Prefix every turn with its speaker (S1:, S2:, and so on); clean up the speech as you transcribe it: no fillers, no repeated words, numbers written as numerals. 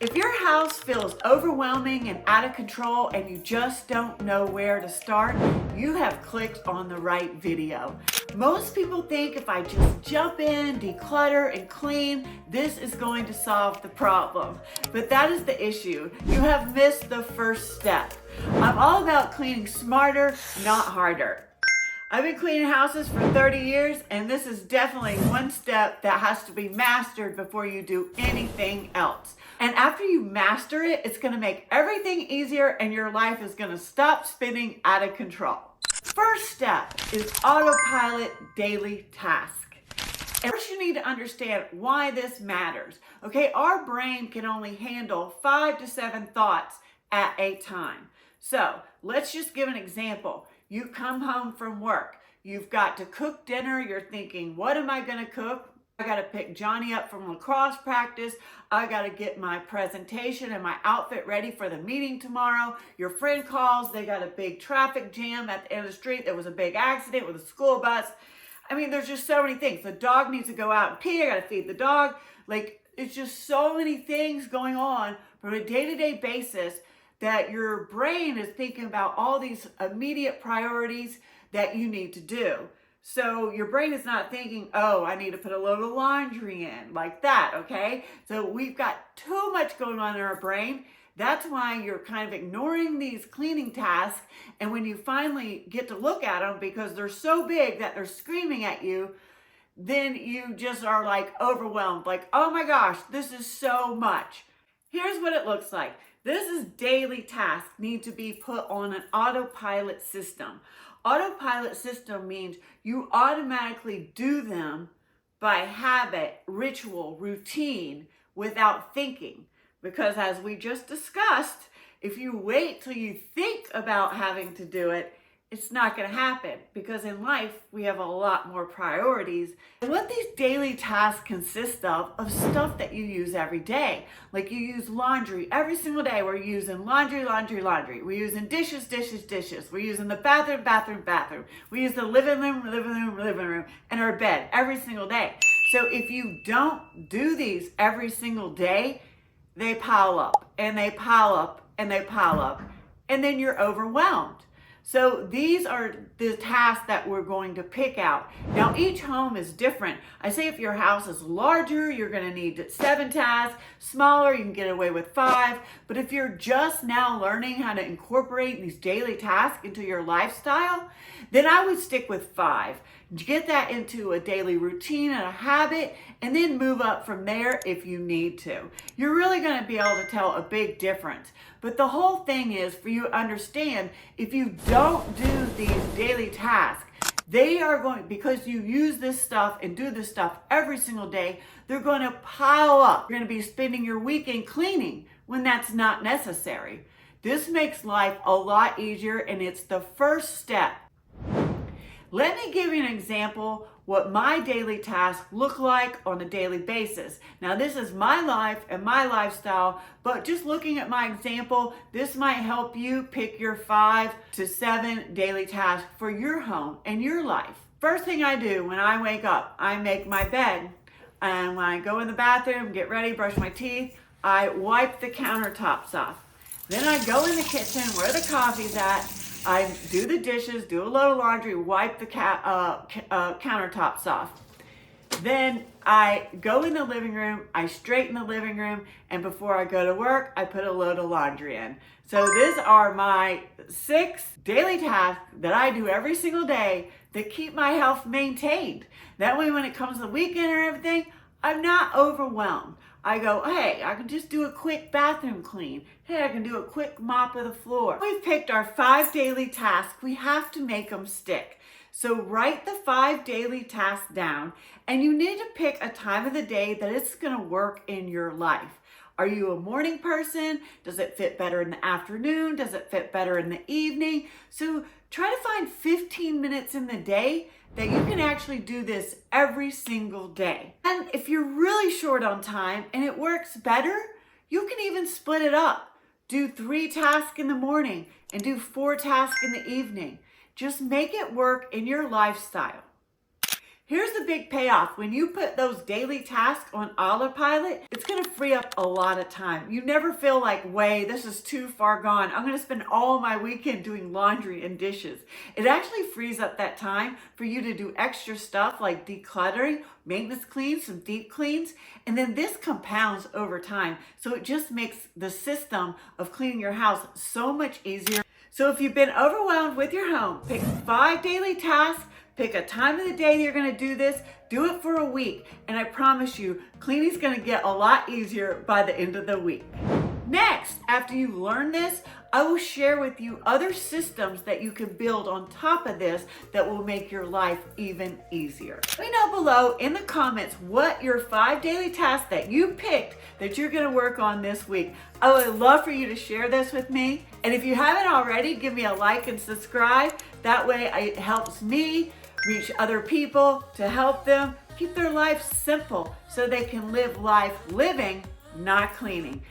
S1: If your house feels overwhelming and out of control and you just don't know where to start, you have clicked on the right video. Most people think if I just jump in, declutter, and clean, this is going to solve the problem. But that is the issue. You have missed the first step. I'm all about cleaning smarter, not harder. I've been cleaning houses for 30 years, and this is definitely one step that has to be mastered before you do anything else. And after you master it, it's gonna make everything easier and your life is gonna stop spinning out of control. First step is autopilot daily task. And first you need to understand why this matters. Okay, our brain can only handle 5 to 7 thoughts at a time. So let's just give an example. You come home from work, you've got to cook dinner, you're thinking, what am I gonna cook? I gotta pick Johnny up from lacrosse practice, I gotta get my presentation and my outfit ready for the meeting tomorrow. Your friend calls, they got a big traffic jam at the end of the street, there was a big accident with a school bus. I mean, there's just so many things. The dog needs to go out and pee, I gotta feed the dog. Like, it's just so many things going on from a day-to-day basis that your brain is thinking about all these immediate priorities that you need to do. So your brain is not thinking, oh, I need to put a load of laundry in, like that, okay? So we've got too much going on in our brain. That's why you're kind of ignoring these cleaning tasks. And when you finally get to look at them, because they're so big that they're screaming at you, then you just are like overwhelmed, like, oh my gosh, this is so much. Here's what it looks like. This is daily tasks need to be put on an autopilot system. Autopilot system means you automatically do them by habit, ritual, routine, without thinking. Because as we just discussed, if you wait till you think about having to do it, it's not going to happen, because in life we have a lot more priorities. And what these daily tasks consist of stuff that you use every day. Like you use laundry every single day. We're using laundry. We're using dishes. We're using the bathroom. We use the living room, and our bed every single day. So if you don't do these every single day, they pile up and they pile up and they pile up, and then you're overwhelmed. So these are the tasks that we're going to pick out. Now each home is different. I say if your house is larger, you're going to need 7 tasks. Smaller, you can get away with 5. But if you're just now learning how to incorporate these daily tasks into your lifestyle, then I would stick with 5. Get that into a daily routine and a habit, and then move up from there if you need to. You're really going to be able to tell a big difference. But the whole thing is for you to understand, if you don't do these daily tasks, they are going, because you use this stuff and do this stuff every single day, they're going to pile up. You're going to be spending your weekend cleaning when that's not necessary. This makes life a lot easier, and it's the first step. Let me give you an example what my daily tasks look like on a daily basis. Now this is my life and my lifestyle, but just looking at my example, this might help you pick your 5 to 7 daily tasks for your home and your life. First thing I do when I wake up, I make my bed. And when I go in the bathroom, get ready, brush my teeth, I wipe the countertops off. Then I go in the kitchen where the coffee's at. I do the dishes, do a load of laundry, wipe the countertops off. Then I go in the living room, I straighten the living room, and before I go to work, I put a load of laundry in. So these are my 6 daily tasks that I do every single day that keep my health maintained. That way when it comes to the weekend or everything, I'm not overwhelmed. I go, hey, I can just do a quick bathroom clean. Hey, I can do a quick mop of the floor. We've picked our 5 daily tasks. We have to make them stick. So write the 5 daily tasks down, and you need to pick a time of the day that it's going to work in your life. Are you a morning person? Does it fit better in the afternoon? Does it fit better in the evening? So try to find 15 minutes in the day that you can actually do this every single day. And if you're really short on time and it works better, you can even split it up. Do 3 tasks in the morning and do 4 tasks in the evening. Just make it work in your lifestyle. Here's the big payoff. When you put those daily tasks on autopilot, it's gonna free up a lot of time. You never feel like, wait, this is too far gone. I'm gonna spend all my weekend doing laundry and dishes. It actually frees up that time for you to do extra stuff like decluttering, maintenance cleans, some deep cleans, and then this compounds over time. So it just makes the system of cleaning your house so much easier. So if you've been overwhelmed with your home, pick 5 daily tasks, pick a time of the day that you're gonna do this, do it for a week, and I promise you, cleaning's gonna get a lot easier by the end of the week. Next, after you learn this, I will share with you other systems that you can build on top of this that will make your life even easier. Let me know below in the comments what your 5 daily tasks that you picked that you're gonna work on this week. I would love for you to share this with me. And if you haven't already, give me a like and subscribe. That way it helps me reach other people to help them keep their life simple so they can live life living, not cleaning.